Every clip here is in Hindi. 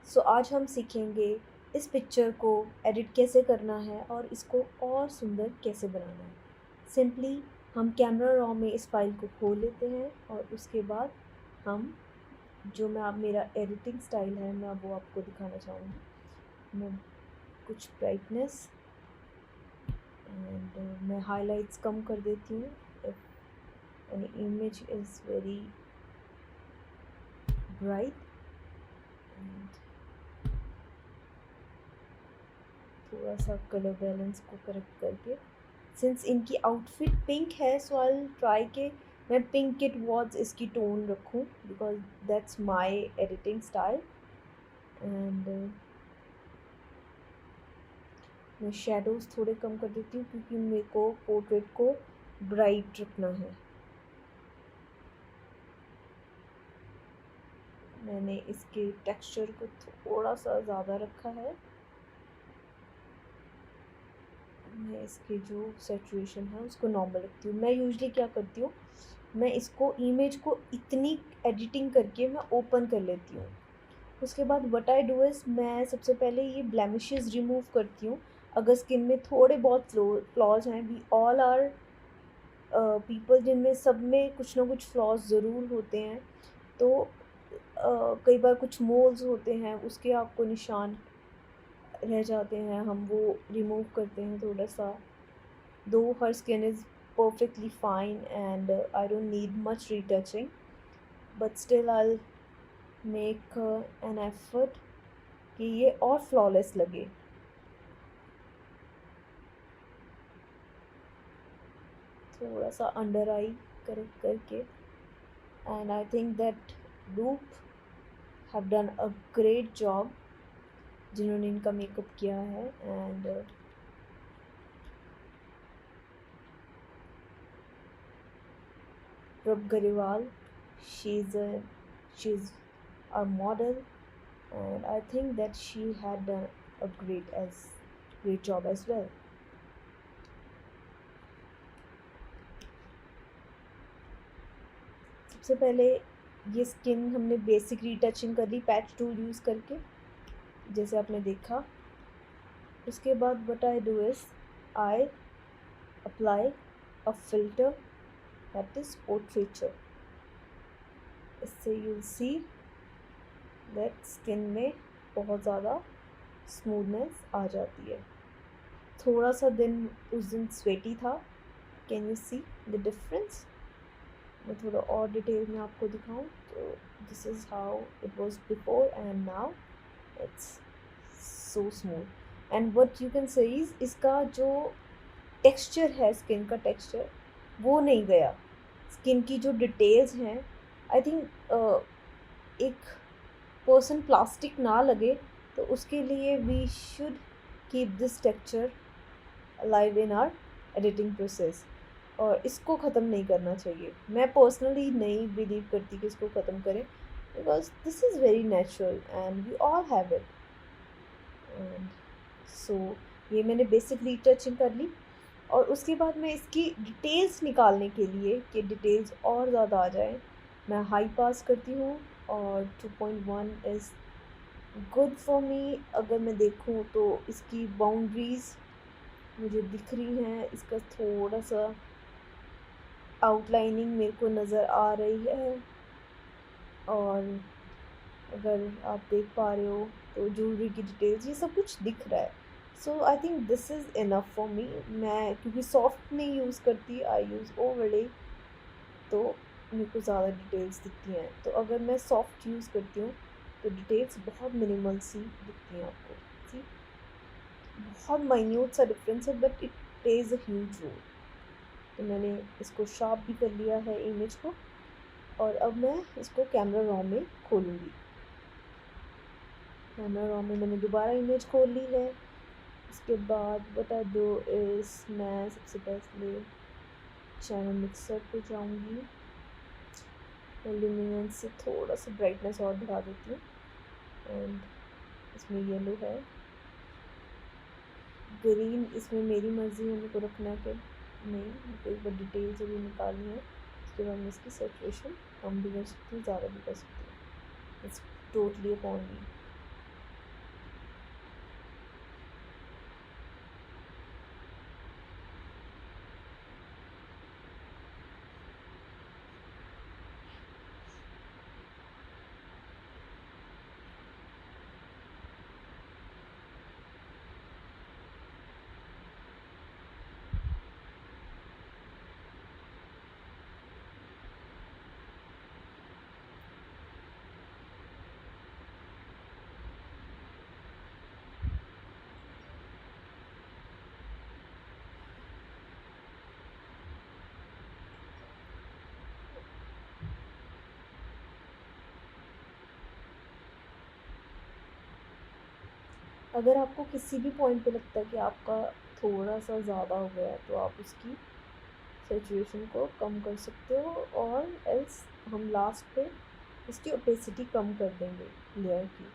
सो आज हम सीखेंगे इस पिक्चर को एडिट कैसे करना है और इसको और सुंदर कैसे बनाना है। सिंपली हम कैमरा रॉ में इस फाइल को खोल लेते हैं और उसके बाद हम जो मैं आप मेरा एडिटिंग स्टाइल है मैं वो आपको दिखाना चाहूँगी। मैं कुछ ब्राइटनेस एंड मैं हाइलाइट्स कम कर देती हूँ। If any image is very bright and थोड़ा सा कलर बैलेंस को करेक्ट करके, सिंस इनकी आउटफिट पिंक है सो आई ट्राई के मैं पिंक इट वॉज इसकी टोन रखूँ because that's my editing style. And मैं शेडोज़ थोड़े कम कर देती हूँ क्योंकि मेरे को पोर्ट्रेट को ब्राइट रखना है। मैंने इसके टेक्सचर को थोड़ा सा ज़्यादा रखा है। मैं इसके जो सैचुरेशन है उसको नॉर्मल रखती हूँ। मैं यूजुअली क्या करती हूँ, मैं इसको इमेज को इतनी एडिटिंग करके मैं ओपन कर लेती हूँ। उसके बाद व्हाट आई डू इज़ मैं सबसे पहले ये ब्लेमिशेस रिमूव करती हूँ। अगर स्किन में थोड़े बहुत फ्लॉज हैं, वी ऑल आर पीपल जिनमें सब में कुछ ना कुछ फ्लॉज ज़रूर होते हैं। तो कई बार कुछ मोल्स होते हैं उसके आपको निशान रह जाते हैं, हम वो रिमूव करते हैं थोड़ा सा। Though her skin is perfectly fine and I don't need much retouching, but still I'll make an effort कि ये और flawless लगे। थोड़ा सा अंडर आई करेक्ट करके एंड आई थिंक दैट रूप have done a great job जिन्होंने इनका मेकअप किया है। And Prab Gariwal, she's a model and I think that she had done a great job as well. सबसे पहले ये स्किन हमने बेसिक रीटचिंग कर ली पैच टूल यूज़ करके जैसे आपने देखा। उसके बाद what I do is I apply a filter that is portraiture. इससे you'll see दैट स्किन में बहुत ज़्यादा स्मूथनेस आ जाती है। थोड़ा सा दिन उस दिन स्वेटी था, can you see the difference. मैं थोड़ा और डिटेल में आपको दिखाऊं तो this is how it was before and now it's so smooth. And what you can say is इसका जो टेक्सचर है, स्किन का टेक्सचर वो नहीं गया। स्किन की जो डिटेल्स हैं, आई थिंक एक पर्सन प्लास्टिक ना लगे तो उसके लिए we should keep this texture live in our editing process और इसको ख़त्म नहीं करना चाहिए। मैं पर्सनली नहीं बिलीव करती कि इसको ख़त्म करें because this is very natural and we all have it. And so ये मैंने बेसिक रीटचिंग कर ली और उसके बाद मैं इसकी डिटेल्स निकालने के लिए कि डिटेल्स और ज़्यादा आ जाए मैं हाई पास करती हूँ और 2.1 इज़ गुड फॉर मी। अगर मैं देखूँ तो इसकी बाउंड्रीज़ मुझे दिख रही हैं, इसका थोड़ा सा आउटलाइनिंग मेरे को नज़र आ रही है और अगर आप देख पा रहे हो तो ज्वेलरी की डिटेल्स ये सब कुछ दिख रहा है। So I think this is enough for me. मैं क्योंकि सॉफ्ट नहीं यूज़ करती, आई यूज़ ओवरले, तो मेरे को ज़्यादा डिटेल्स दिखती हैं। तो अगर मैं सॉफ्ट यूज़ करती हूँ तो डिटेल्स बहुत मिनिमल सी दिखती हैं आपको। सी बहुत माइन्यूट सा डिफरेंस है but it plays a huge role. तो मैंने इसको शार्प भी कर लिया है इमेज को और अब मैं इसको कैमरा रॉ में खोलूँगी। कैमरा रॉ में मैंने दोबारा इमेज खोल ली है। इसके बाद व्हाट आई डू इज़ मैं सबसे पहले चैनल मिक्सर पे जाऊँगी, लुमिनेंस से थोड़ा सा ब्राइटनेस और बढ़ा देती हूँ एंड इसमें येलो है, ग्रीन इसमें मेरी मर्ज़ी है मेरे को रखना है कि नहीं, मेरे को एक बार डिटेल्स अभी निकालनी है। उसके बाद मैं इसकी सेचुरेशन कम भी कर सकती हूँ, ज़्यादा भी कर सकती हूँ, इट्स टोटली अपॉन मी। अगर आपको किसी भी पॉइंट पे लगता है कि आपका थोड़ा सा ज़्यादा हो गया है तो आप उसकी सैचुरेशन को कम कर सकते हो, और एल्स हम लास्ट पे इसकी ओपेसिटी कम कर देंगे लेयर की।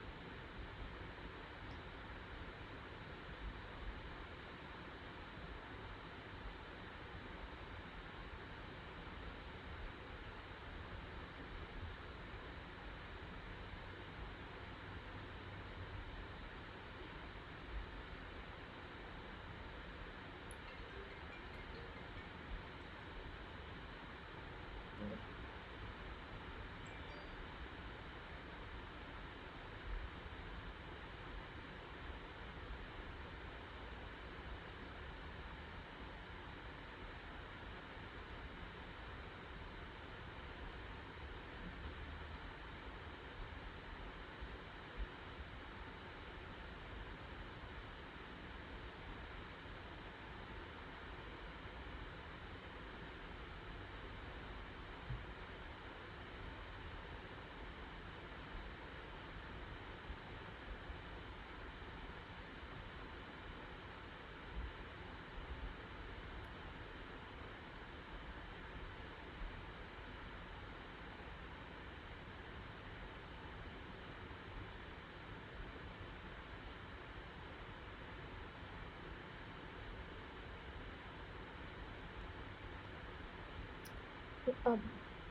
अब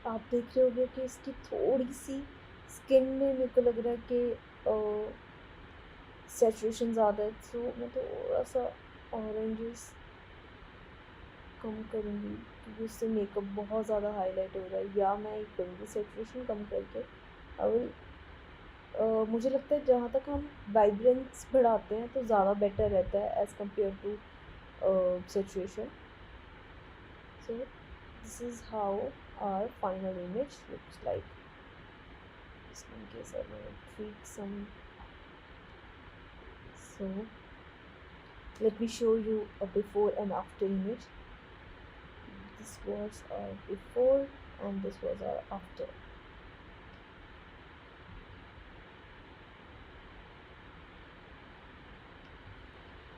आप देख रहे होगे कि इसकी थोड़ी सी स्किन में मेरे को लग रहा है कि सैचुरेशन ज़्यादा है, तो मैं थोड़ा सा ऑरेंजेस कम करूँगी क्योंकि उससे मेकअप बहुत ज़्यादा हाईलाइट हो रहा है, या मैं एक करूँगी सैचुरेशन कम करके। अब मुझे लगता है जहाँ तक हम वाइब्रेंस बढ़ाते हैं तो ज़्यादा बेटर रहता है as compared to saturation. So this is how our final image looks like. Just in case I want to tweak some. So let me show you a before and after image. This was our before and this was our after.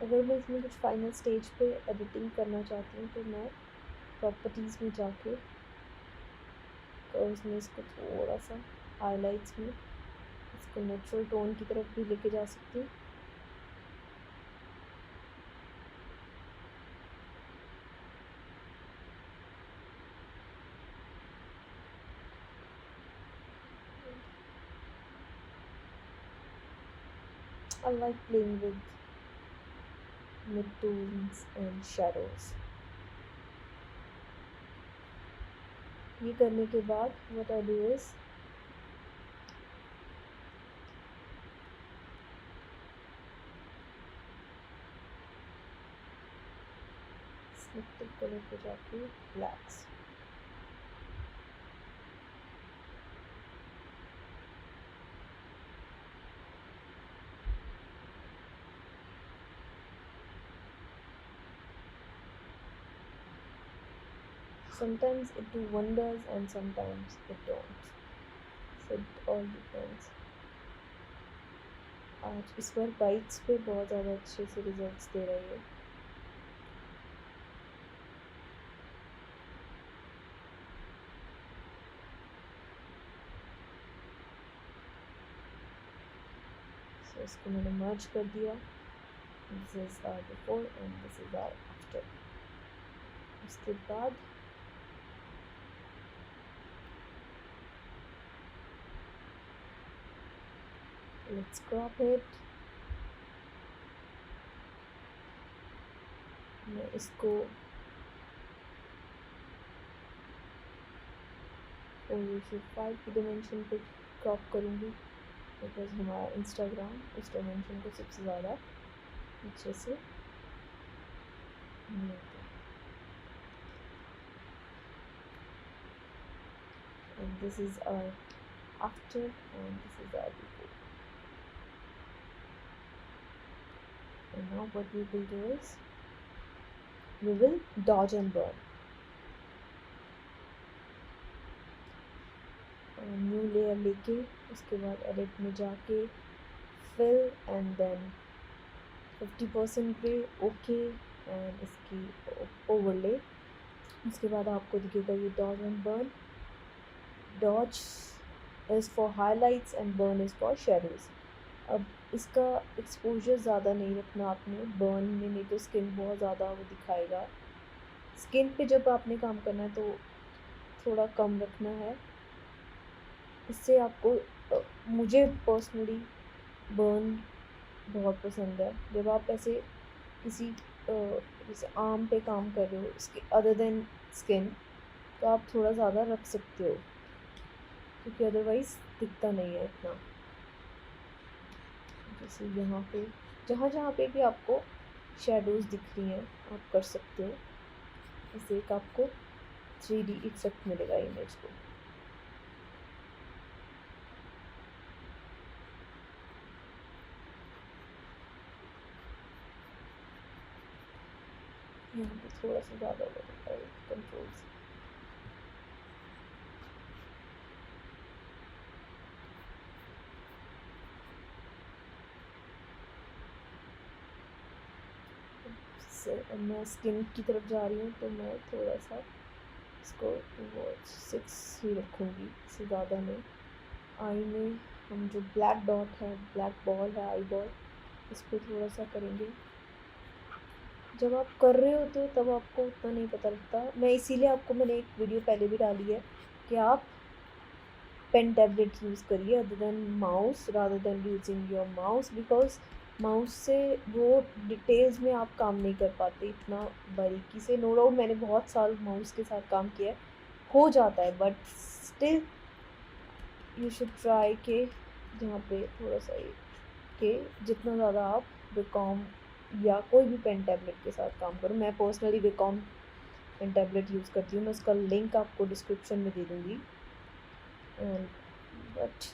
अगर मैं इसमें कुछ फाइनल स्टेज पे एडिटिंग करना चाहती हूँ तो मैं प्रॉपर्टीज़ में जाके कर्व्स में इसको थोड़ा सा हाइलाइट्स में इसको नेचुरल टोन की तरफ भी लेके जा सकती हूँ। I like playing with mid-tones and shadows. ये करने के बाद what I do is selected color पे जाके blacks. Sometimes it do wonders and sometimes it don't. So it all depends. आज इस बार बाइट्स पे बहुत ज़्यादा अच्छे से रिजल्ट्स दे रही है। So इसको मैंने मर्ज कर दिया। This is our before and this is our after. उसके बाद let's crop it. मैं इसको 4:5 की डिमेंशन पे क्रॉप करूँगी बिकॉज हमारा इंस्टाग्राम उस डायमेंशन को सबसे ज़्यादा अच्छे से मिलता है। And this is our after and this is our before. And now what we will do is we will dodge and burn. New layer लेके उसके बाद एडिट में जाके fill and then 50% grey, okay, and इसकी ओवरले। उसके बाद आपको दिखेगा ये dodge and burn. Dodge is for highlights and burn is for shadows. अब इसका एक्सपोजर ज़्यादा नहीं रखना आपने बर्न में, नहीं तो स्किन बहुत ज़्यादा वो दिखाएगा। स्किन पे जब आपने काम करना है तो थोड़ा कम रखना है। इससे आपको मुझे पर्सनली बर्न बहुत पसंद है। जब आप ऐसे किसी जैसे आर्म पे काम कर रहे हो इसके अदर देन स्किन, तो आप थोड़ा ज़्यादा रख सकते हो, क्योंकि अदरवाइज़ दिखता नहीं है इतना। जैसे यहाँ पे जहाँ जहाँ पे भी आपको शेडोज़ दिख रही हैं आप कर सकते हो। इससे एक आपको 3D इफेक्ट मिलेगा इमेज को। यहाँ पे थोड़ा सा ज़्यादा हो जाता है कंट्रोल से। अब मैं स्किन की तरफ जा रही हूँ तो मैं थोड़ा सा इसको 6 ही रखूँगी, इससे ज़्यादा नहीं। आई में हम जो ब्लैक डॉट है, ब्लैक बॉल है, आई बॉल, इस पर थोड़ा सा करेंगे। जब आप कर रहे होते हो तब आपको उतना नहीं पता लगता। मैं इसीलिए आपको मैंने एक वीडियो पहले भी डाली है कि आप पेन टैबलेट यूज़ करिए other than mouse, rather than using your mouse, because mouse से वो डिटेल्स में आप काम नहीं कर पाते इतना बारीकी से। नो डाउट मैंने बहुत साल माउस के साथ काम किया है, हो जाता है, but still you should try के जहाँ पे थोड़ा सा ये कि जितना ज़्यादा आप विकॉम या कोई भी पेन टैबलेट के साथ काम करो। मैं पर्सनली विकॉम पेन टैबलेट यूज़ करती हूँ, मैं उसका लिंक आपको डिस्क्रिप्शन में दे दूँगी। एंड बट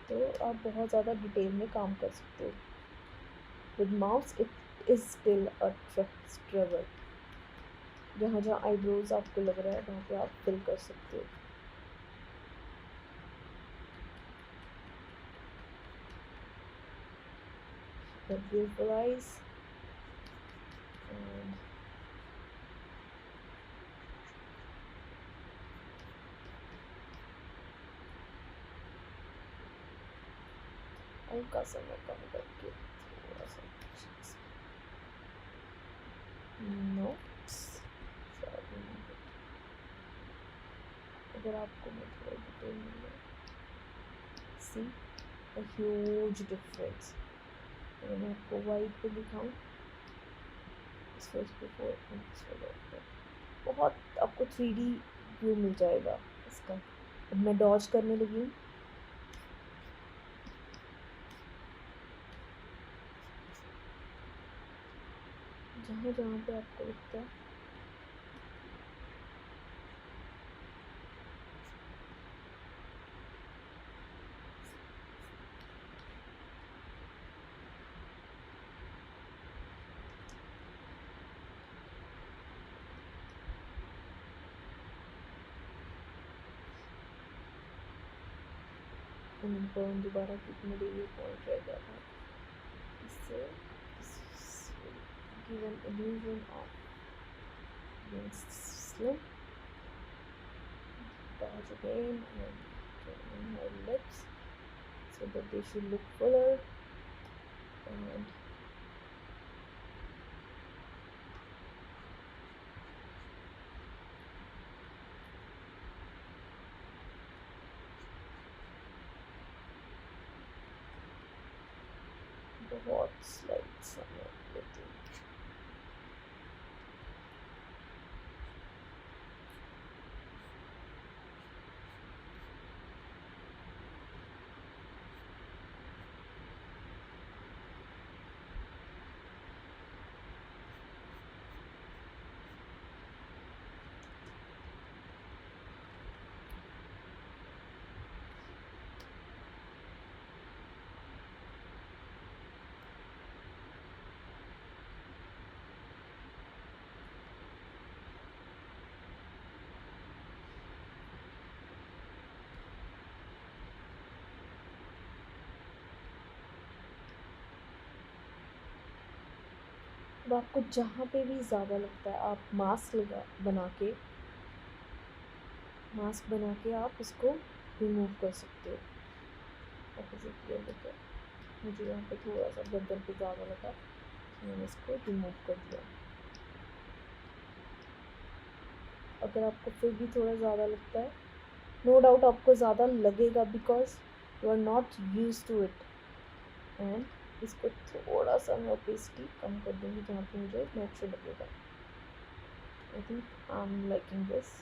तो आप बहुत ज़्यादा डिटेल में काम कर सकते हो। With mouse it is still a struggle. जहाँ जहाँ आईब्रोज आपको लग रहा है वहाँ पे आप फिल कर सकते हो। ब्यूटीफुल आईज एंड हल्का सा मैं कम करके थोड़ा सा नोट्स। अगर आपको मैं थोड़ा डिटेल मिल जाए, सी अ ह्यूज डिफरेंस। अगर मैं आपको वाइट पे दिखाऊं, बिफोर बहुत आपको 3D व्यू मिल जाएगा इसका। अब मैं डॉज करने लगी हूँ। जहाँ जहाँ पे आपको लगता है बर्न दोबारा कितने लिए पॉइंट रह गया था, इससे give an illusion of being slim. Dodge again and turn her lips so that they should look fuller, and बहुत स्लाइड समय लेती हूँ। अब आपको जहाँ पे भी ज़्यादा लगता है आप मास्क बना के आप इसको रिमूव कर सकते हो। ऑपोजिट ये देखो, मुझे यहाँ पे थोड़ा सा गर्दन पे ज़्यादा लगा तो मैंने इसको रिमूव कर दिया। अगर आपको फिर भी थोड़ा ज़्यादा लगता है, नो डाउट आपको ज़्यादा लगेगा because you are not use to it. And इसको थोड़ा सा मैं ओपेसिटी कम कर दूँगी जहाँ पे मुझे नेचुरल लगेगा। I think I am liking this.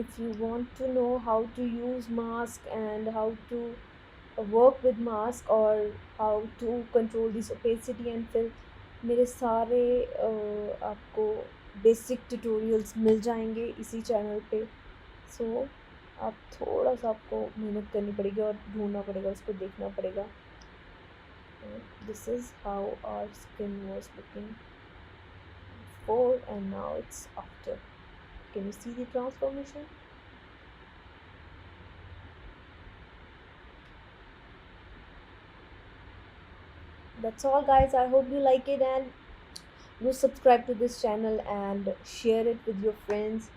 If you want to know how to use mask and how to work with mask or how to control this opacity and fill, मेरे सारे आपको बेसिक ट्यूटोरियल्स मिल जाएंगे इसी चैनल पे। सो आप थोड़ा सा आपको मेहनत करनी पड़ेगी और ढूंढना पड़ेगा, उसको देखना पड़ेगा। This is how our skin was looking before and now it's after. Can you see the transformation? That's all guys, I hope you like it and do subscribe to this channel and share it with your friends.